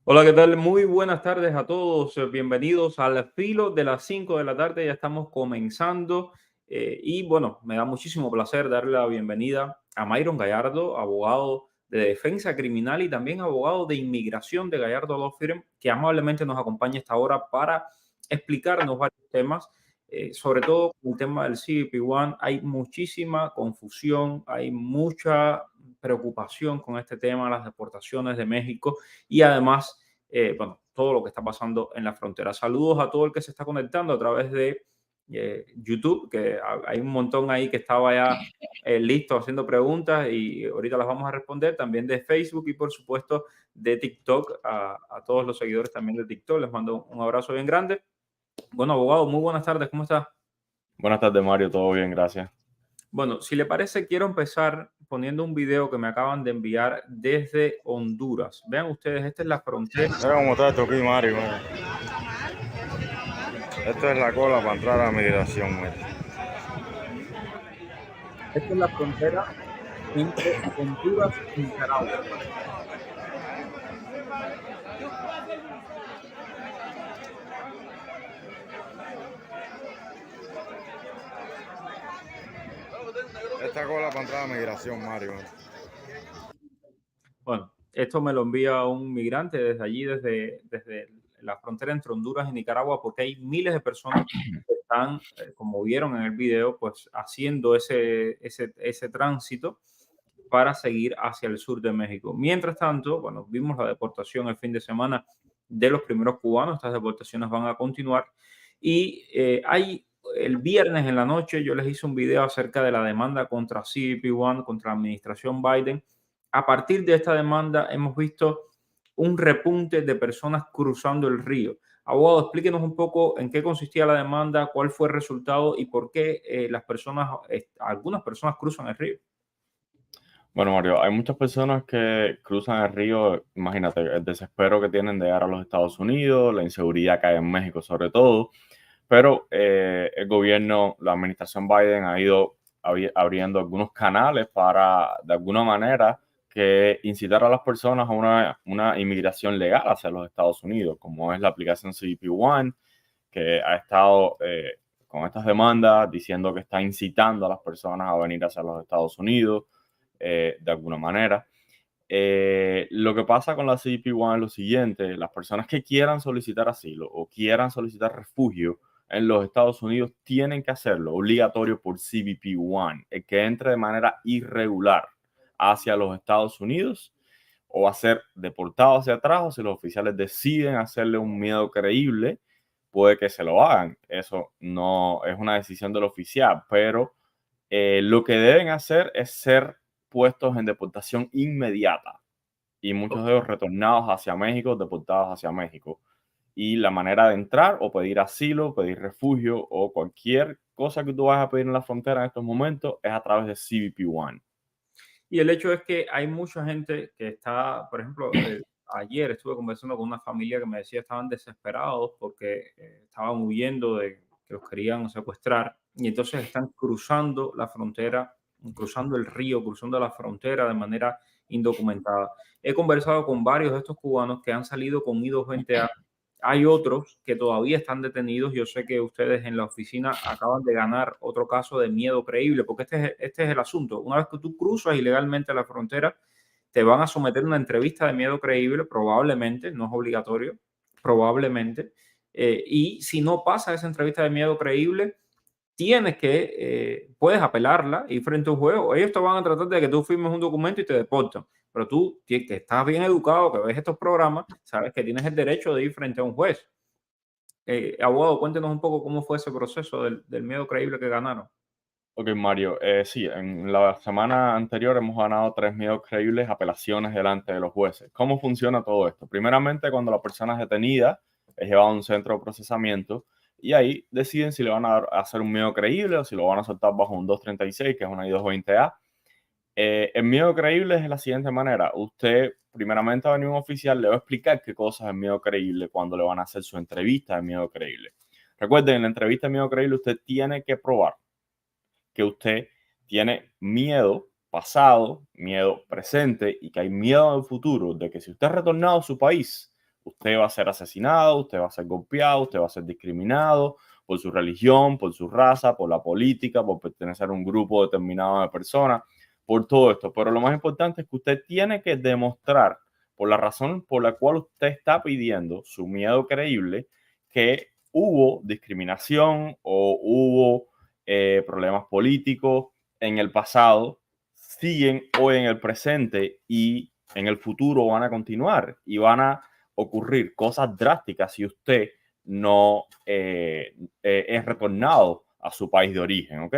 Hola, ¿qué tal? Muy buenas tardes a todos. Bienvenidos al filo de las 5 de la tarde. Ya estamos comenzando. Y bueno, me da muchísimo placer darle la bienvenida a Myron Gallardo, abogado de defensa criminal y también abogado de inmigración de Gallardo Law Firm, que amablemente nos acompaña esta hora para explicarnos varios temas. Sobre todo con el tema del CBP-1, hay muchísima confusión, hay mucha preocupación con este tema, las deportaciones de México y además, bueno, todo lo que está pasando en la frontera. Saludos a todo el que se está conectando a través de YouTube, que hay un montón ahí que estaba ya listo haciendo preguntas y ahorita las vamos a responder. También de Facebook y por supuesto de TikTok, a todos los seguidores también de TikTok. Les mando un abrazo bien grande. Bueno, abogado, muy buenas tardes, ¿cómo está? Buenas tardes, Mario. Todo bien, gracias. Bueno, si le parece, quiero empezar poniendo un video que me acaban de enviar desde Honduras. Vean ustedes, esta es la frontera. Mira cómo está esto aquí, Mario. Mira. Esto es la cola para entrar a la migración. Mira. Esta es la frontera entre Honduras y Nicaragua. Esta cola para entrar a la migración, Mario. Mira. Bueno, esto me lo envía un migrante desde allí, desde la frontera entre Honduras y Nicaragua, porque hay miles de personas que están, como vieron en el video, pues haciendo ese tránsito para seguir hacia el sur de México. Mientras tanto, bueno, vimos la deportación el fin de semana de los primeros cubanos. Estas deportaciones van a continuar. Y hay el viernes en la noche, yo les hice un video acerca de la demanda contra CBP-1, contra la administración Biden. A partir de esta demanda hemos visto un repunte de personas cruzando el río. Abogado, explíquenos un poco en qué consistía la demanda, cuál fue el resultado y por qué algunas personas cruzan el río. Bueno, Mario, hay muchas personas que cruzan el río. Imagínate el desespero que tienen de llegar a los Estados Unidos, la inseguridad que hay en México sobre todo. Pero el gobierno, la administración Biden ha ido abriendo algunos canales para, de alguna manera, que incitar a las personas a una inmigración legal hacia los Estados Unidos, como es la aplicación CBP One, que ha estado con estas demandas diciendo que está incitando a las personas a venir hacia los Estados Unidos de alguna manera. Lo que pasa con la CBP-1 es lo siguiente: las personas que quieran solicitar asilo o quieran solicitar refugio en los Estados Unidos tienen que hacerlo obligatorio por CBP-1. El que entre de manera irregular hacia los Estados Unidos o va a ser deportado hacia atrás, o si los oficiales deciden hacerle un miedo creíble, puede que se lo hagan. Eso no es una decisión del oficial, pero lo que deben hacer es ser puestos en deportación inmediata y muchos de ellos retornados hacia México, deportados hacia México. Y la manera de entrar o pedir asilo, pedir refugio o cualquier cosa que tú vayas a pedir en la frontera en estos momentos es a través de CBP-1. Y el hecho es que hay mucha gente que está, por ejemplo, ayer estuve conversando con una familia que me decía estaban desesperados porque estaban huyendo de que los querían secuestrar y entonces están cruzando la frontera, cruzando el río, cruzando la frontera de manera indocumentada. He conversado con varios de estos cubanos que han salido con I-220A. Hay otros que todavía están detenidos. Yo sé que ustedes en la oficina acaban de ganar otro caso de miedo creíble, porque este es el asunto. Una vez que tú cruzas ilegalmente la frontera, te van a someter a una entrevista de miedo creíble, probablemente, no es obligatorio, probablemente. Y si no pasa esa entrevista de miedo creíble, puedes apelarla y frente a un juego, ellos te van a tratar de que tú firmes un documento y te deportan. Pero tú, que estás bien educado, que ves estos programas, sabes que tienes el derecho de ir frente a un juez. Abogado, cuéntenos un poco cómo fue ese proceso del miedo creíble que ganaron. Ok, Mario, sí, en la semana anterior hemos ganado 3 miedos creíbles apelaciones delante de los jueces. ¿Cómo funciona todo esto? Primeramente, cuando la persona es detenida, es llevada a un centro de procesamiento y ahí deciden si le van a hacer un miedo creíble o si lo van a soltar bajo un 236, que es una I-220A. El miedo creíble es de la siguiente manera: usted primeramente va a venir un oficial, le va a explicar qué cosas es miedo creíble cuando le van a hacer su entrevista de miedo creíble. Recuerden, en la entrevista de miedo creíble usted tiene que probar que usted tiene miedo pasado, miedo presente y que hay miedo en el futuro de que si usted ha retornado a su país, usted va a ser asesinado, usted va a ser golpeado, usted va a ser discriminado por su religión, por su raza, por la política, por pertenecer a un grupo determinado de personas, por todo esto. Pero lo más importante es que usted tiene que demostrar, por la razón por la cual usted está pidiendo su miedo creíble, que hubo discriminación o hubo problemas políticos en el pasado, siguen hoy en el presente y en el futuro van a continuar y van a ocurrir cosas drásticas si usted no es retornado a su país de origen, ¿ok?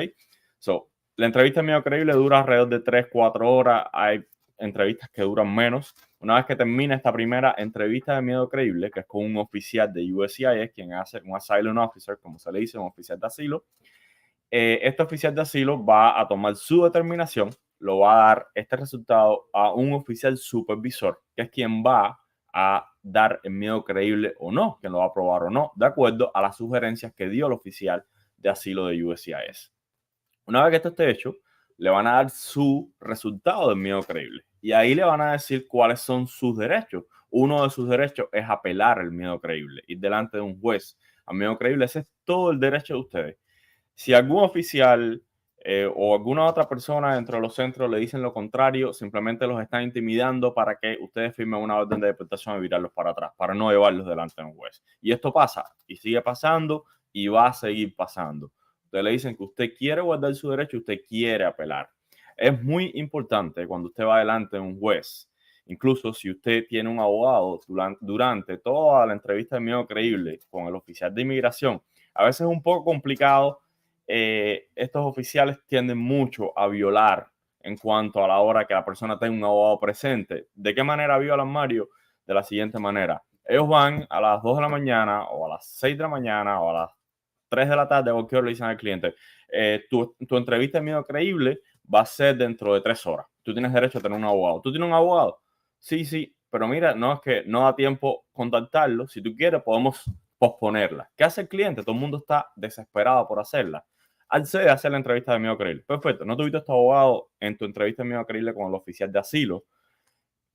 So, la entrevista Miedo Creíble dura alrededor de 3-4 horas. Hay entrevistas que duran menos. Una vez que termina esta primera entrevista de Miedo Creíble, que es con un oficial de USCIS, quien hace un asylum officer, como se le dice, un oficial de asilo, este oficial de asilo va a tomar su determinación, lo va a dar este resultado a un oficial supervisor, que es quien va a dar el miedo creíble o no, quien lo va a aprobar o no, de acuerdo a las sugerencias que dio el oficial de asilo de USCIS. Una vez que esto esté hecho, le van a dar su resultado del miedo creíble y ahí le van a decir cuáles son sus derechos. Uno de sus derechos es apelar el miedo creíble, ir delante de un juez al miedo creíble. Ese es todo el derecho de ustedes. Si algún oficial o alguna otra persona dentro de los centros le dicen lo contrario, simplemente los están intimidando para que ustedes firmen una orden de deportación y virarlos para atrás, para no llevarlos delante de un juez. Y esto pasa y sigue pasando y va a seguir pasando. Ustedes le dicen que usted quiere guardar su derecho, usted quiere apelar. Es muy importante cuando usted va delante de un juez, incluso si usted tiene un abogado durante toda la entrevista de miedo creíble con el oficial de inmigración, a veces es un poco complicado. Estos oficiales tienden mucho a violar en cuanto a la hora que la persona tenga un abogado presente. ¿De qué manera violan, Mario? De la siguiente manera. Ellos van a las 2 de la mañana o a las 6 de la mañana o a las 3 de la tarde, a cualquier hora le dicen al cliente, tu entrevista de miedo creíble va a ser dentro de 3 horas. Tú tienes derecho a tener un abogado. ¿Tú tienes un abogado? Sí, sí, pero mira, no es que no da tiempo contactarlo. Si tú quieres, podemos posponerla. ¿Qué hace el cliente? Todo el mundo está desesperado por hacerla. Accede a hacer la entrevista de miedo creíble. Perfecto, no tuviste a tu abogado en tu entrevista de miedo creíble con el oficial de asilo,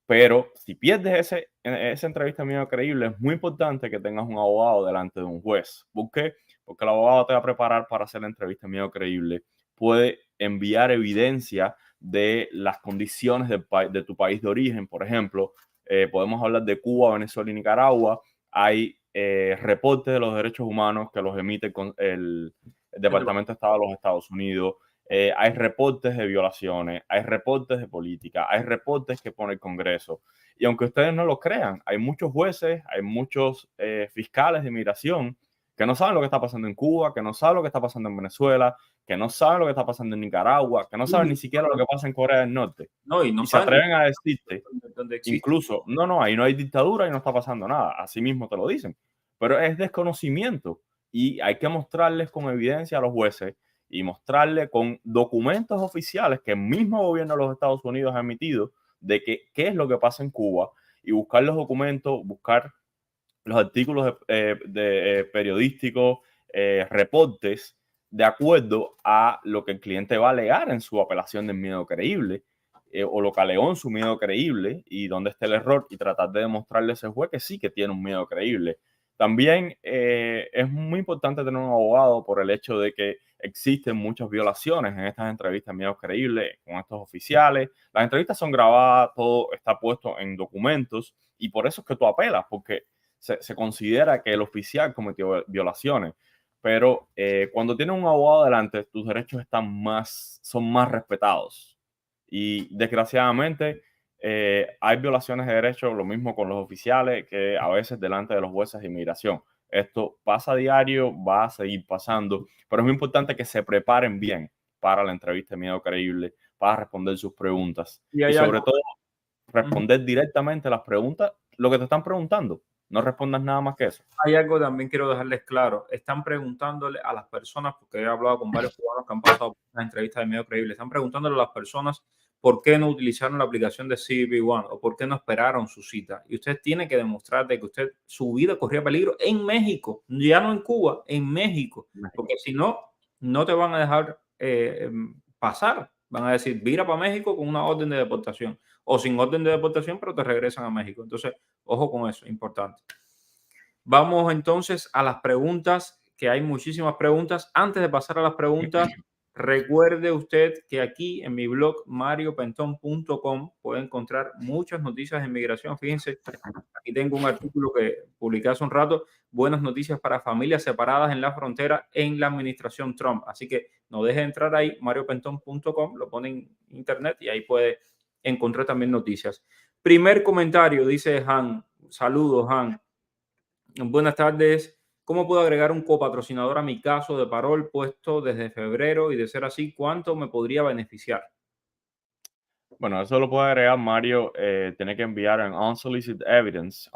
pero si pierdes esa entrevista de miedo creíble, es muy importante que tengas un abogado delante de un juez. ¿Por qué? Porque el abogado te va a preparar para hacer la entrevista de miedo creíble. Puede enviar evidencia de las condiciones de tu país de origen. Por ejemplo, podemos hablar de Cuba, Venezuela y Nicaragua. Hay reportes de los derechos humanos que los emite el Departamento de Estado de los Estados Unidos. Hay reportes de violaciones, hay reportes de política, hay reportes que pone el Congreso. Y aunque ustedes no lo crean, hay muchos jueces, hay muchos fiscales de inmigración que no saben lo que está pasando en Cuba, que no saben lo que está pasando en Venezuela, que no saben lo que está pasando en Nicaragua, que no saben ni siquiera lo que pasa en Corea del Norte. No, y no y se saben atreven a decirte, dónde existe. incluso, no, ahí no hay dictadura y no está pasando nada. Así mismo te lo dicen. Pero es desconocimiento y hay que mostrarles con evidencia a los jueces y mostrarle con documentos oficiales que el mismo gobierno de los Estados Unidos ha emitido de qué es lo que pasa en Cuba y buscar los documentos, buscar los artículos periodísticos, reportes, de acuerdo a lo que el cliente va a alegar en su apelación del miedo creíble o lo que alegó en su miedo creíble y dónde está el error y tratar de demostrarle a ese juez que sí que tiene un miedo creíble. También es muy importante tener un abogado por el hecho de que existen muchas violaciones en estas entrevistas de miedo creíble con estos oficiales. Las entrevistas son grabadas, todo está puesto en documentos y por eso es que tú apelas, porque se considera que el oficial cometió violaciones. Pero cuando tienes un abogado delante, tus derechos son más respetados. Y desgraciadamente hay violaciones de derechos, lo mismo con los oficiales, que a veces delante de los jueces de inmigración. Esto pasa a diario, va a seguir pasando, pero es muy importante que se preparen bien para la entrevista de miedo creíble, para responder sus preguntas y sobre todo responder directamente las preguntas, lo que te están preguntando. No respondas nada más que eso. Hay algo también quiero dejarles claro. Están preguntándole a las personas, porque he hablado con varios cubanos que han pasado por las entrevistas de Miedo Creíble, están preguntándole a las personas por qué no utilizaron la aplicación de CBP One o por qué no esperaron su cita. Y usted tiene que demostrar de que su vida corría peligro en México, ya no en Cuba, en México. Porque si no, no te van a dejar pasar. Van a decir, vira para México con una orden de deportación. o sin orden de deportación, pero te regresan a México. Entonces, ojo con eso, importante. Vamos entonces a las preguntas, que hay muchísimas preguntas. Antes de pasar a las preguntas, recuerde usted que aquí en mi blog mariopenton.com puede encontrar muchas noticias de inmigración. Fíjense, aquí tengo un artículo que publiqué hace un rato, buenas noticias para familias separadas en la frontera en la administración Trump. Así que no deje de entrar ahí, mariopenton.com, lo pone en internet y ahí puede encontrar también noticias. Primer comentario, dice Han. Saludos, Han. Buenas tardes. ¿Cómo puedo agregar un copatrocinador a mi caso de parol puesto desde febrero? Y de ser así, ¿cuánto me podría beneficiar? Bueno, eso lo puede agregar Mario. Tiene que enviar en unsolicited evidence,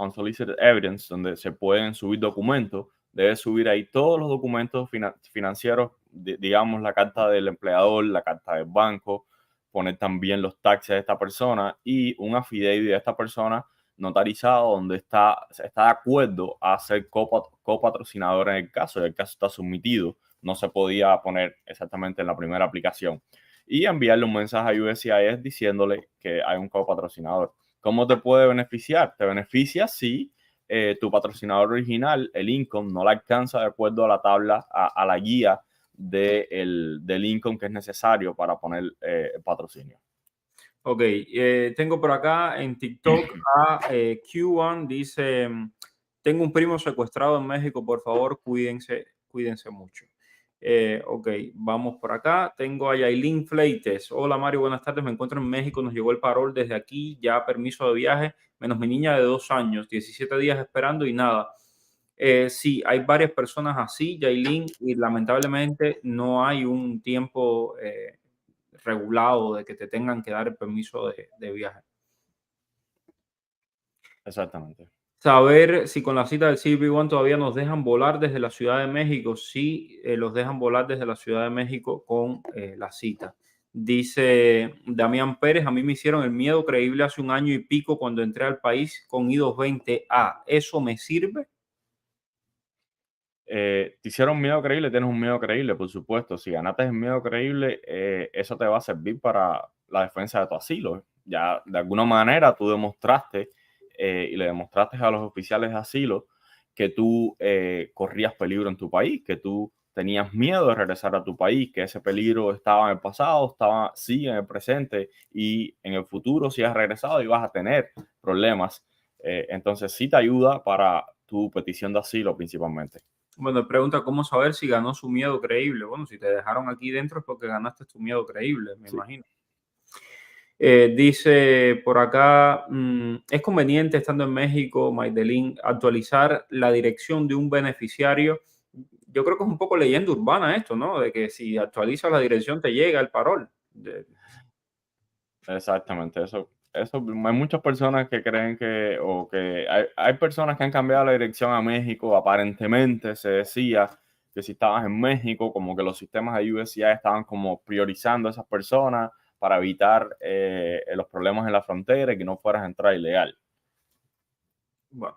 donde se pueden subir documentos. Debe subir ahí todos los documentos financieros, digamos la carta del empleador, la carta del banco, poner también los taxes de esta persona y un affidavit de esta persona notarizado donde está de acuerdo a ser copatrocinador en el caso. El caso está sometido, no se podía poner exactamente en la primera aplicación y enviarle un mensaje a USCIS diciéndole que hay un copatrocinador. ¿Cómo te puede beneficiar? Te beneficia si tu patrocinador original, el income, no la alcanza de acuerdo a la tabla, a la guía del income que es necesario para poner el patrocinio. Ok, tengo por acá en TikTok a Q1, dice, tengo un primo secuestrado en México, por favor, cuídense mucho. Ok, vamos por acá. Tengo a Yailin Fleites. Hola Mario, buenas tardes. Me encuentro en México. Nos llegó el parol desde aquí, ya permiso de viaje, menos mi niña de 2 años, 17 días esperando y nada. Sí, hay varias personas así, Yailin, y lamentablemente no hay un tiempo regulado de que te tengan que dar el permiso de viaje. Exactamente. Saber si con la cita del CBP-1 todavía nos dejan volar desde la Ciudad de México. Sí, los dejan volar desde la Ciudad de México con la cita. Dice Damián Pérez, a mí me hicieron el miedo creíble hace 1 año y pico cuando entré al país con I-220A. ¿Eso me sirve? Te hicieron miedo creíble, tienes un miedo creíble, por supuesto. Si ganaste el miedo creíble, eso te va a servir para la defensa de tu asilo. Ya de alguna manera tú demostraste y le demostraste a los oficiales de asilo que tú corrías peligro en tu país, que tú tenías miedo de regresar a tu país, que ese peligro estaba en el pasado, sí en el presente y en el futuro si has regresado y vas a tener problemas. Entonces sí te ayuda para tu petición de asilo principalmente. Bueno, pregunta cómo saber si ganó su miedo creíble. Bueno, si te dejaron aquí dentro es porque ganaste tu miedo creíble, me Sí. imagino. Dice por acá, es conveniente estando en México, Maidelín, actualizar la dirección de un beneficiario. Yo creo que es un poco leyenda urbana esto, ¿no? De que si actualizas la dirección te llega el parol. Exactamente, hay muchas personas que creen hay personas que han cambiado la dirección a México. Aparentemente se decía que si estabas en México, como que los sistemas de USCIS estaban como priorizando a esas personas para evitar los problemas en la frontera y que no fueras a entrar ilegal. Bueno,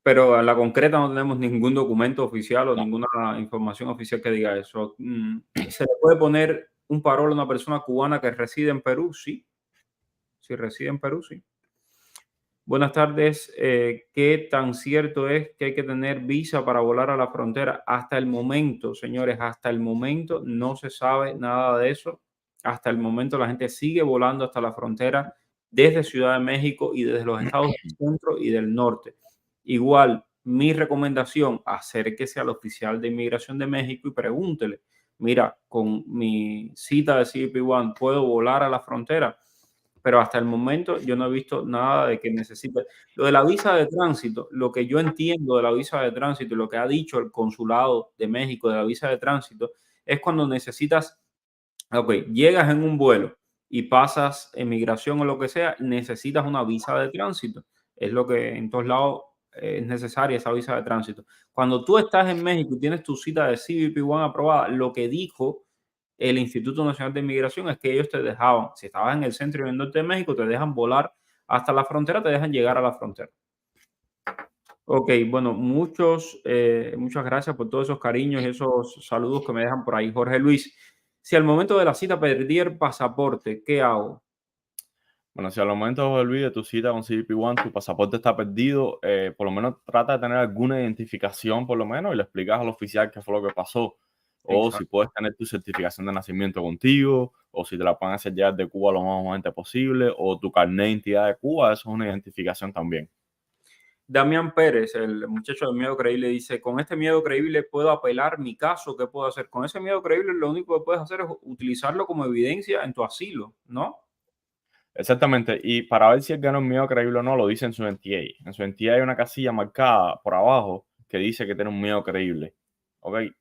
pero en la concreta no tenemos ningún documento oficial o No. ninguna información oficial que diga eso. ¿Se le puede poner un parol a una persona cubana que reside en Perú? Sí. Si reside en Perú, sí. Buenas tardes. ¿Qué tan cierto es que hay que tener visa para volar a la frontera? Hasta el momento, señores, hasta el momento no se sabe nada de eso. Hasta el momento la gente sigue volando hasta la frontera desde Ciudad de México y desde los estados del centro y del norte. Igual, mi recomendación, acérquese al oficial de inmigración de México y pregúntele, mira, con mi cita de CBP-1, ¿puedo volar a la frontera? Pero hasta el momento yo no he visto nada de que necesite. Lo de la visa de tránsito, lo que yo entiendo de la visa de tránsito y lo que ha dicho el consulado de México de la visa de tránsito es cuando necesitas, ok, llegas en un vuelo y pasas emigración o lo que sea, necesitas una visa de tránsito. Es lo que en todos lados es necesaria esa visa de tránsito. Cuando tú estás en México y tienes tu cita de CBP-1 aprobada, lo que dijo el Instituto Nacional de Inmigración es que ellos te dejaban, si estabas en el centro y en el norte de México, te dejan volar hasta la frontera, te dejan llegar a la frontera. Ok, bueno, muchas gracias por todos esos cariños y esos saludos que me dejan por ahí. Jorge Luis, si al momento de la cita perdí el pasaporte, ¿qué hago? Bueno, si al momento se olvide tu cita con CBP One, tu pasaporte está perdido, por lo menos trata de tener alguna identificación, por lo menos, y le explicas al oficial qué fue lo que pasó. O si Exacto. puedes tener tu certificación de nacimiento contigo, o si te la pueden hacer llegar de Cuba lo más urgente posible, o tu carnet de identidad de Cuba, eso es una identificación también. Damián Pérez, el muchacho del miedo creíble, dice, con este miedo creíble puedo apelar mi caso, ¿qué puedo hacer? Con ese miedo creíble lo único que puedes hacer es utilizarlo como evidencia en tu asilo, ¿no? Exactamente, y para ver si el ganó miedo creíble o no, lo dice en su NTA. En su NTA hay una casilla marcada por abajo que dice que tiene un miedo creíble. Ok, Y,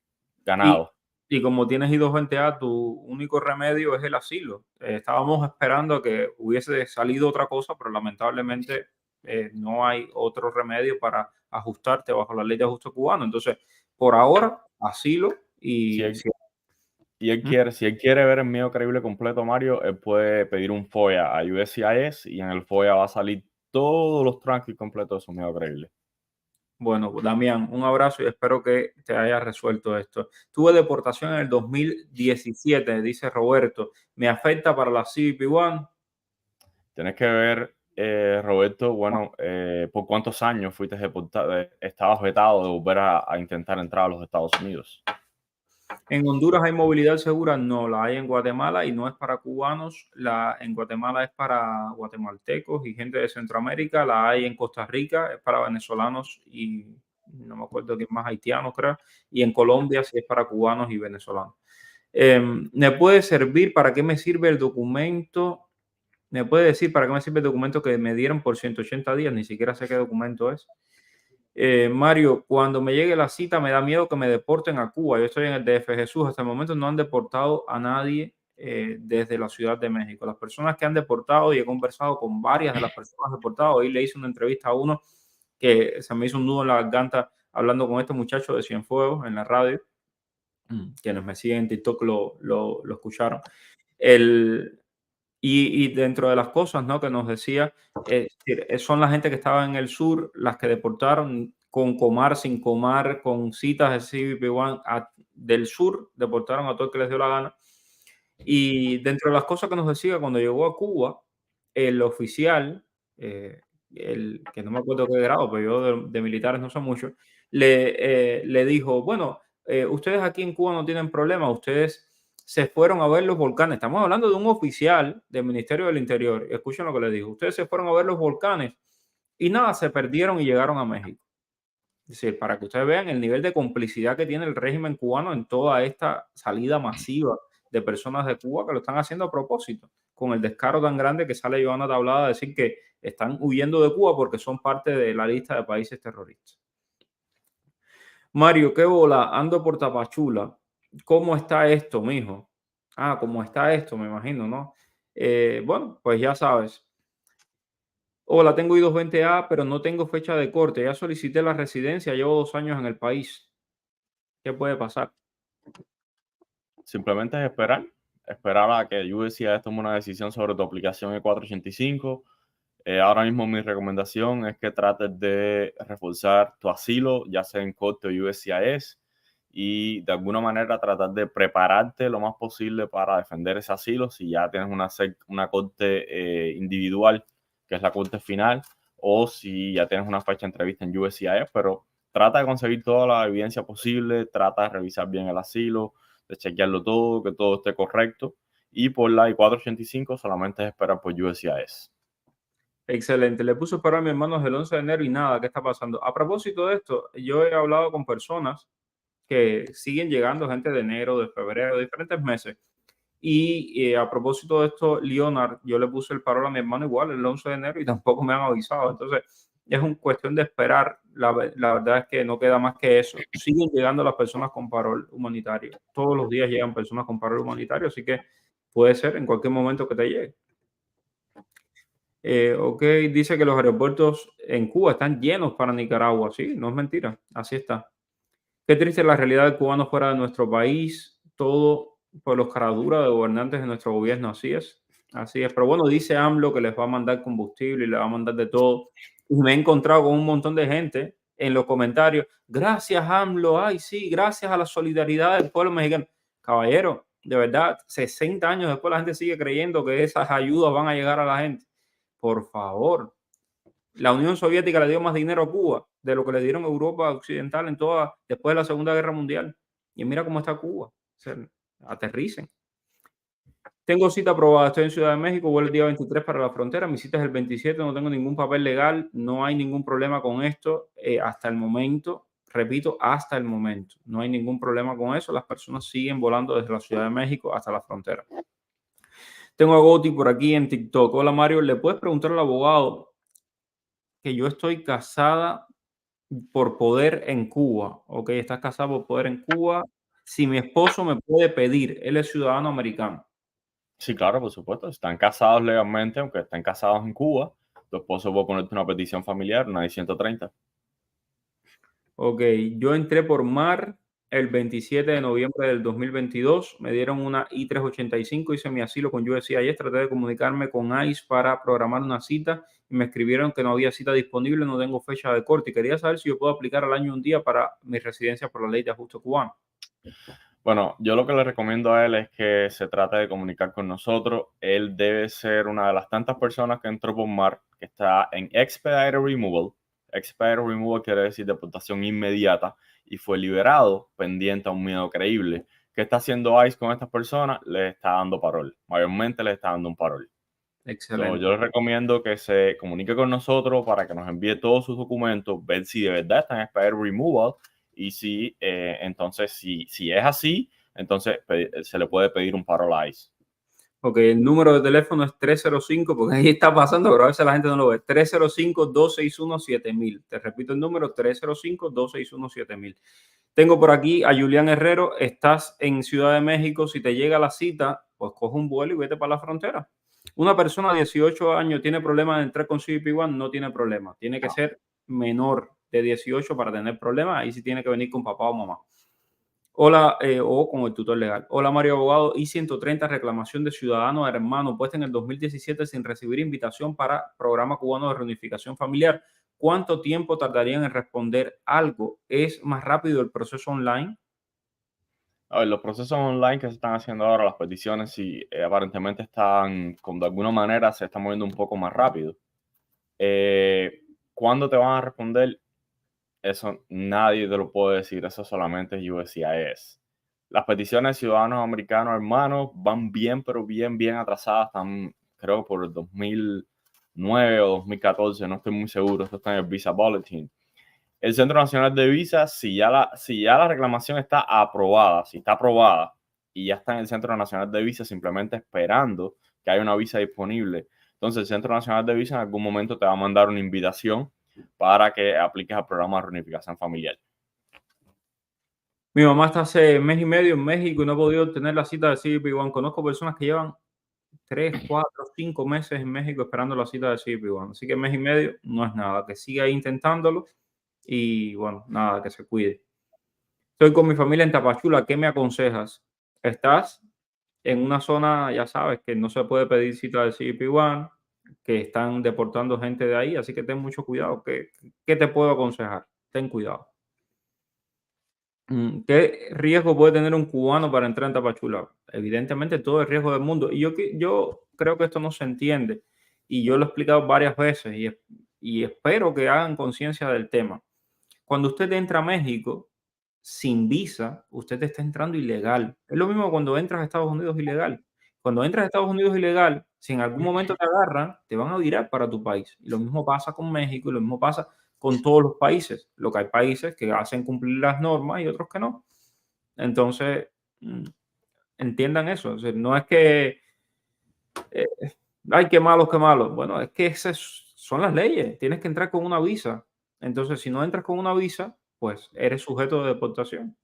ganado. y como tienes I220A, tu único remedio es el asilo. Estábamos esperando a que hubiese salido otra cosa, pero lamentablemente no hay otro remedio para ajustarte bajo la ley de ajuste cubano. Entonces, por ahora, asilo Si y... él, si él quiere ver el miedo creíble completo, Mario, él puede pedir un FOIA a USCIS y en el FOIA va a salir todos los transcripts completos de su miedo creíble. Bueno, Damián, un abrazo y espero que te haya resuelto esto. Tuve deportación en el 2017, dice Roberto. ¿Me afecta para la CBP One? Tienes que ver, Roberto, bueno, por cuántos años fuiste deportado, estabas vetado de volver a intentar entrar a los Estados Unidos. ¿En Honduras hay movilidad segura? No, la hay en Guatemala y no es para cubanos. En Guatemala es para guatemaltecos y gente de Centroamérica. La hay en Costa Rica, es para venezolanos y no me acuerdo quién más, haitianos creo. Y en Colombia sí es para cubanos y venezolanos. ¿Me puede servir? ¿Para qué me sirve el documento? ¿Me puede decir para qué me sirve el documento que me dieron por 180 días? Ni siquiera sé qué documento es. Mario, cuando me llegue la cita me da miedo que me deporten a Cuba. Yo estoy en el DF. Jesús, hasta el momento no han deportado a nadie desde la Ciudad de México. Las personas que han deportado, y he conversado con varias de las personas deportadas, hoy le hice una entrevista a uno que se me hizo un nudo en la garganta hablando con este muchacho de Cienfuegos en la radio. Quienes me siguen en TikTok lo escucharon. El, y dentro de las cosas, ¿no?, que nos decía, son la gente que estaba en el sur, las que deportaron con Comar, sin Comar, con citas de CBP One del sur, deportaron a todo el que les dio la gana. Y dentro de las cosas que nos decía, cuando llegó a Cuba, el oficial, el que no me acuerdo qué grado, pero yo de militares no sé mucho, le dijo, bueno, ustedes aquí en Cuba no tienen problema, ustedes se fueron a ver los volcanes. Estamos hablando de un oficial del Ministerio del Interior. Escuchen lo que le dijo. Ustedes se fueron a ver los volcanes y nada, se perdieron y llegaron a México. Es decir, para que ustedes vean el nivel de complicidad que tiene el régimen cubano en toda esta salida masiva de personas de Cuba que lo están haciendo a propósito, con el descaro tan grande que sale Joana Tablada a decir que están huyendo de Cuba porque son parte de la lista de países terroristas. Mario, qué bola, ando por Tapachula. ¿Cómo está esto, mijo? Ah, ¿cómo está esto? Me imagino, ¿no? Bueno, pues ya sabes. Hola, tengo I220A, pero no tengo fecha de corte. Ya solicité la residencia, llevo 2 años en el país. ¿Qué puede pasar? Simplemente es esperar a que USCIS tome una decisión sobre tu aplicación E485. Ahora mismo mi recomendación es que trates de reforzar tu asilo, ya sea en corte o USCIS, y de alguna manera tratar de prepararte lo más posible para defender ese asilo si ya tienes una corte individual, que es la corte final, o si ya tienes una fecha de entrevista en USCIS, pero trata de conseguir toda la evidencia posible, trata de revisar bien el asilo, de chequearlo todo, que todo esté correcto, y por la I-485 solamente es esperar por USCIS. Excelente. Le puse para a mi hermano desde el 11 de enero y nada, ¿qué está pasando? A propósito de esto, yo he hablado con personas que siguen llegando, gente de enero, de febrero, de diferentes meses. Y a propósito de esto, Leonard, yo le puse el parol a mi hermano igual el 11 de enero y tampoco me han avisado. Entonces, es una cuestión de esperar. La verdad es que no queda más que eso. Siguen llegando las personas con parol humanitario. Todos los días llegan personas con parol humanitario, así que puede ser en cualquier momento que te llegue. Ok, dice que los aeropuertos en Cuba están llenos para Nicaragua. Sí, no es mentira. Así está. Qué triste la realidad de cubanos fuera de nuestro país, todo por los caraduras de gobernantes de nuestro gobierno, así es, así es. Pero bueno, dice AMLO que les va a mandar combustible y le va a mandar de todo. Y me he encontrado con un montón de gente en los comentarios, gracias AMLO, ay sí, gracias a la solidaridad del pueblo mexicano. Caballero, de verdad, 60 años después la gente sigue creyendo que esas ayudas van a llegar a la gente. por favor. La Unión Soviética le dio más dinero a Cuba de lo que le dieron a Europa Occidental después de la Segunda Guerra Mundial. Y mira cómo está Cuba. O sea, aterricen. Tengo cita aprobada, estoy en Ciudad de México, vuelo el día 23 para la frontera, mi cita es el 27, no tengo ningún papel legal, no hay ningún problema con esto hasta el momento, repito, hasta el momento, no hay ningún problema con eso, las personas siguen volando desde la Ciudad de México hasta la frontera. Tengo a Goti por aquí en TikTok. Hola Mario, ¿le puedes preguntar al abogado que yo estoy casada por poder en Cuba? Ok, estás casada por poder en Cuba. Si mi esposo me puede pedir, él es ciudadano americano. Sí, claro, por supuesto. Están casados legalmente, aunque estén casados en Cuba. Tu esposo puede ponerte una petición familiar, una I-130. Ok, yo entré por mar el 27 de noviembre del 2022. Me dieron una I-385, hice mi asilo con USCIS, traté de comunicarme con ICE para programar una cita y me escribieron que no había cita disponible, no tengo fecha de corte y quería saber si yo puedo aplicar al año un día para mi residencia por la ley de ajuste cubano. Bueno, yo lo que le recomiendo a él es que se trate de comunicar con nosotros. Él debe ser una de las tantas personas que entró por mar, que está en Expedited Removal. Expedited Removal quiere decir deportación inmediata y fue liberado pendiente a un miedo creíble. ¿Qué está haciendo ICE con estas personas? Le está dando parol. Mayormente le está dando un parol. So, Excelente. yo les recomiendo que se comunique con nosotros para que nos envíe todos sus documentos, ver si de verdad están en Expedited Removal y si, entonces, si es así, entonces se le puede pedir un parol a ICE. Ok, el número de teléfono es 305, porque ahí está pasando, pero a veces la gente no lo ve. 305-261-7000. Te repito el número, 305-261-7000. Tengo por aquí a Julián Herrero. Estás en Ciudad de México. Si te llega la cita, pues coge un vuelo y vete para la frontera. Una persona de 18 años tiene problemas de entrar con CBP-1, no tiene problema. Tiene que ser menor de 18 para tener problemas. Ahí sí tiene que venir con papá o mamá. Hola, o con el tutor legal. Hola, Mario Abogado. I-130, reclamación de ciudadano hermano, puesta en el 2017 sin recibir invitación para programa cubano de reunificación familiar. ¿Cuánto tiempo tardarían en responder algo? ¿Es más rápido el proceso online? A ver, los procesos online que se están haciendo ahora, las peticiones, sí, aparentemente están, de alguna manera, se están moviendo un poco más rápido. ¿Cuándo te van a responder? Eso nadie te lo puede decir, eso solamente es USCIS. Las peticiones de ciudadanos americanos hermanos van bien, pero bien atrasadas. Están, creo, por el 2009 o 2014, no estoy muy seguro. Esto está en el Visa Bulletin. El Centro Nacional de Visas, si ya la reclamación está aprobada, si está aprobada y ya está en el Centro Nacional de Visas simplemente esperando que haya una visa disponible, entonces el Centro Nacional de Visas en algún momento te va a mandar una invitación para que apliques al programa de reunificación familiar. Mi mamá está hace mes y medio en México y no ha podido obtener la cita de CBP-1. Conozco personas que llevan 3, 4, 5 meses en México esperando la cita de CBP-1. Así que mes y medio no es nada. Que siga ahí intentándolo y bueno, nada, que se cuide. Estoy con mi familia en Tapachula. ¿Qué me aconsejas? Estás en una zona, ya sabes, que no se puede pedir cita de CBP-1, que están deportando gente de ahí, así que ten mucho cuidado. ¿Qué te puedo aconsejar? Ten cuidado. ¿Qué riesgo puede tener un cubano para entrar en Tapachula? Evidentemente todo el riesgo del mundo. Y yo creo que esto no se entiende. Y yo lo he explicado varias veces y espero que hagan conciencia del tema. Cuando usted entra a México sin visa, usted está entrando ilegal. Es lo mismo cuando entras a Estados Unidos ilegal. Cuando entras a Estados Unidos ilegal, si en algún momento te agarran, te van a virar para tu país. Y lo mismo pasa con México y lo mismo pasa con todos los países. Lo que hay países que hacen cumplir las normas y otros que no. Entonces, mm, entiendan eso. O sea, no es que, eh, ay, qué malos, qué malos. Bueno, es que esas son las leyes. Tienes que entrar con una visa. Entonces, si no entras con una visa, pues eres sujeto de deportación.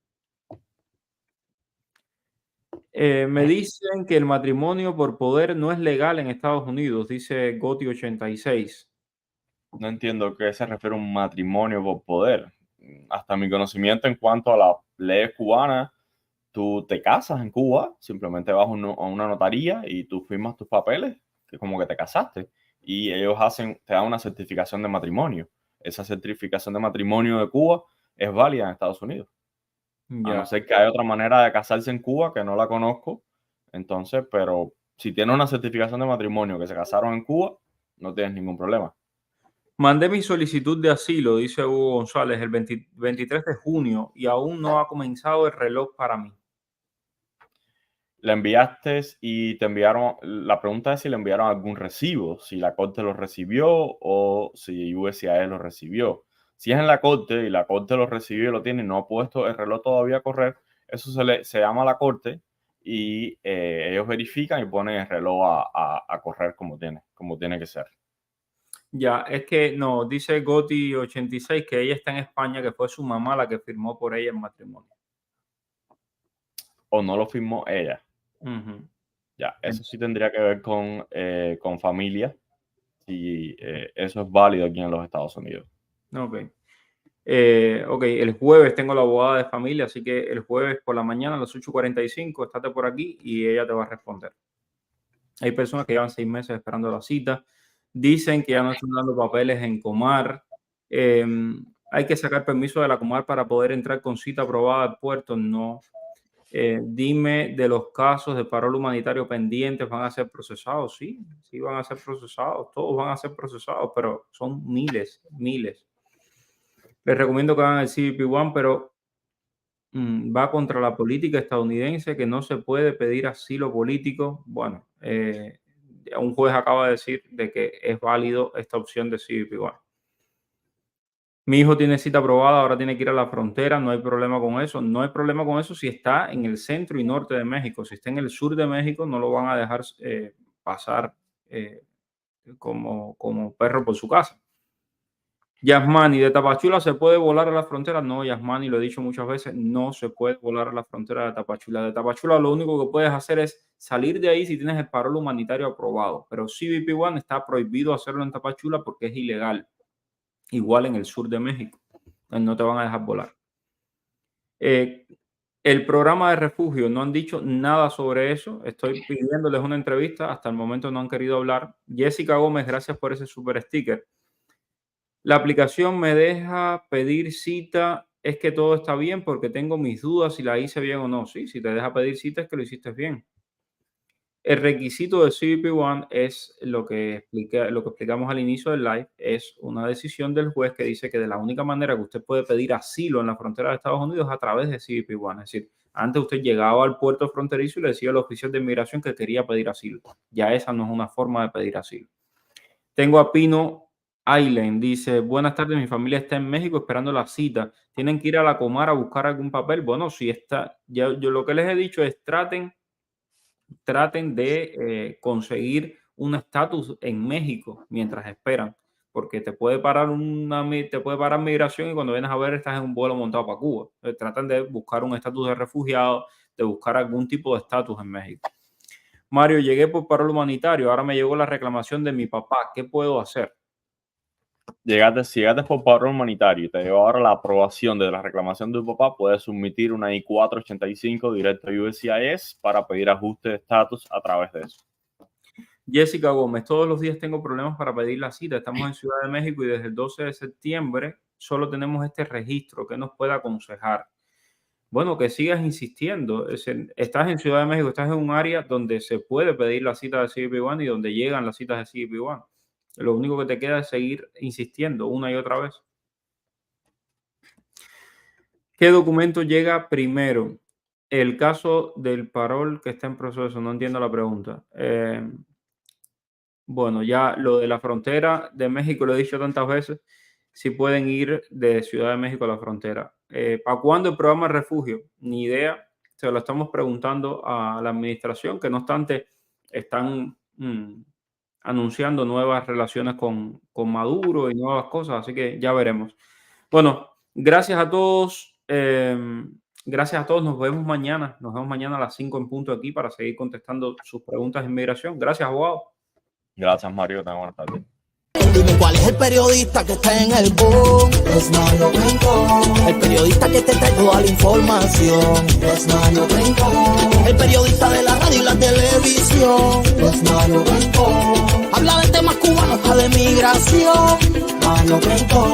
Me dicen que el matrimonio por poder no es legal en Estados Unidos, dice Goti86. No entiendo a qué se refiere un matrimonio por poder. Hasta mi conocimiento en cuanto a las leyes cubanas, tú te casas en Cuba, simplemente vas a una notaría y tú firmas tus papeles, que como que te casaste, y ellos te dan una certificación de matrimonio. Esa certificación de matrimonio de Cuba es válida en Estados Unidos. A no Ya. ser que haya otra manera de casarse en Cuba que no la conozco. Entonces, pero si tiene una certificación de matrimonio que se casaron en Cuba, no tienes ningún problema. Mandé mi solicitud de asilo, dice Hugo González, el 23 de junio y aún no ha comenzado el reloj para mí. La enviaste y te enviaron, la pregunta es si le enviaron algún recibo, si la corte lo recibió o si USCIS lo recibió. Si es en la corte y la corte lo recibió y lo tiene y no ha puesto el reloj todavía a correr, eso se llama a la corte y ellos verifican y ponen el reloj a correr como tiene que ser. Ya, es que no, dice Goti86 que ella está en España, que fue su mamá la que firmó por ella el matrimonio. O no lo firmó ella. Ya, eso sí tendría que ver con familia, si eso es válido aquí en los Estados Unidos. Ok. Ok, el jueves tengo la abogada de familia, así que el jueves por la mañana a las 8:45 estate por aquí y ella te va a responder. Hay personas que llevan 6 meses esperando la cita. Dicen que ya no están dando papeles en Comar. Hay que sacar permiso de la Comar para poder entrar con cita aprobada al puerto. No. Dime de los casos de parol humanitario pendientes, ¿van a ser procesados? Sí, sí van a ser procesados. Todos van a ser procesados, pero son miles. Les recomiendo que hagan el CBP-1, pero va contra la política estadounidense, que no se puede pedir asilo político. Bueno, un juez acaba de decir de que es válido esta opción de CBP-1. Mi hijo tiene cita aprobada, ahora tiene que ir a la frontera, no hay problema con eso. No hay problema con eso si está en el centro y norte de México. Si está en el sur de México, no lo van a dejar pasar como perro por su casa. Yasmani, ¿de Tapachula se puede volar a la frontera? No, Yasmani, lo he dicho muchas veces, no se puede volar a la frontera de Tapachula. De Tapachula lo único que puedes hacer es salir de ahí si tienes el parol humanitario aprobado. Pero CBP-1 está prohibido hacerlo en Tapachula porque es ilegal. Igual en el sur de México. No te van a dejar volar. El programa de refugio, no han dicho nada sobre eso. Estoy pidiéndoles una entrevista. Hasta el momento no han querido hablar. Jessica Gómez, gracias por ese super sticker. La aplicación me deja pedir cita. Es que todo está bien porque tengo mis dudas si la hice bien o no. Sí, si te deja pedir cita es que lo hiciste bien. El requisito de CBP-1 es lo que explicamos al inicio del live, es una decisión del juez que dice que de la única manera que usted puede pedir asilo en la frontera de Estados Unidos es a través de CBP-1. Es decir, antes usted llegaba al puerto fronterizo y le decía al oficial de inmigración que quería pedir asilo. Ya esa no es una forma de pedir asilo. Tengo a Pino Island, dice, buenas tardes, mi familia está en México esperando la cita. ¿Tienen que ir a la Comar a buscar algún papel? Bueno, si está, yo lo que les he dicho es traten de conseguir un estatus en México mientras esperan, porque te puede parar migración y cuando vienes a ver estás en un vuelo montado para Cuba. Tratan de buscar un estatus de refugiado, de buscar algún tipo de estatus en México. Mario, llegué por parol humanitario, ahora me llegó la reclamación de mi papá, ¿qué puedo hacer? Si llegaste por parol humanitario y te llegó ahora la aprobación de la reclamación de tu papá, puedes submitir una I-485 directo a USCIS para pedir ajuste de estatus a través de eso. Jessica Gómez, todos los días tengo problemas para pedir la cita. Estamos en Ciudad de México y desde el 12 de septiembre solo tenemos este registro. ¿Qué nos puede aconsejar? Bueno, que sigas insistiendo. Estás en Ciudad de México, estás en un área donde se puede pedir la cita de CBP-1 y donde llegan las citas de CBP-1. Lo único que te queda es seguir insistiendo una y otra vez. ¿Qué documento llega primero? El caso del parol que está en proceso. No entiendo la pregunta. Bueno, ya lo de la frontera de México lo he dicho tantas veces. Si pueden ir de Ciudad de México a la frontera. ¿Para cuándo el programa de refugio? Ni idea. Se lo estamos preguntando a la administración, que no obstante están anunciando nuevas relaciones con Maduro y nuevas cosas, así que ya veremos. Bueno, gracias a todos. Gracias a todos. Nos vemos mañana. Nos vemos mañana a las 5 en punto aquí para seguir contestando sus preguntas de inmigración. Gracias, abogado. Gracias, Mario. Buenas tardes. Dime cuál es el periodista que está en el boom. Es Mario Rincón. El periodista que te trae toda la información. Es Mario Rincón. El periodista de la radio y la televisión. Es Mario Rincón. Habla de temas cubanos, de migración. Mario Rincón.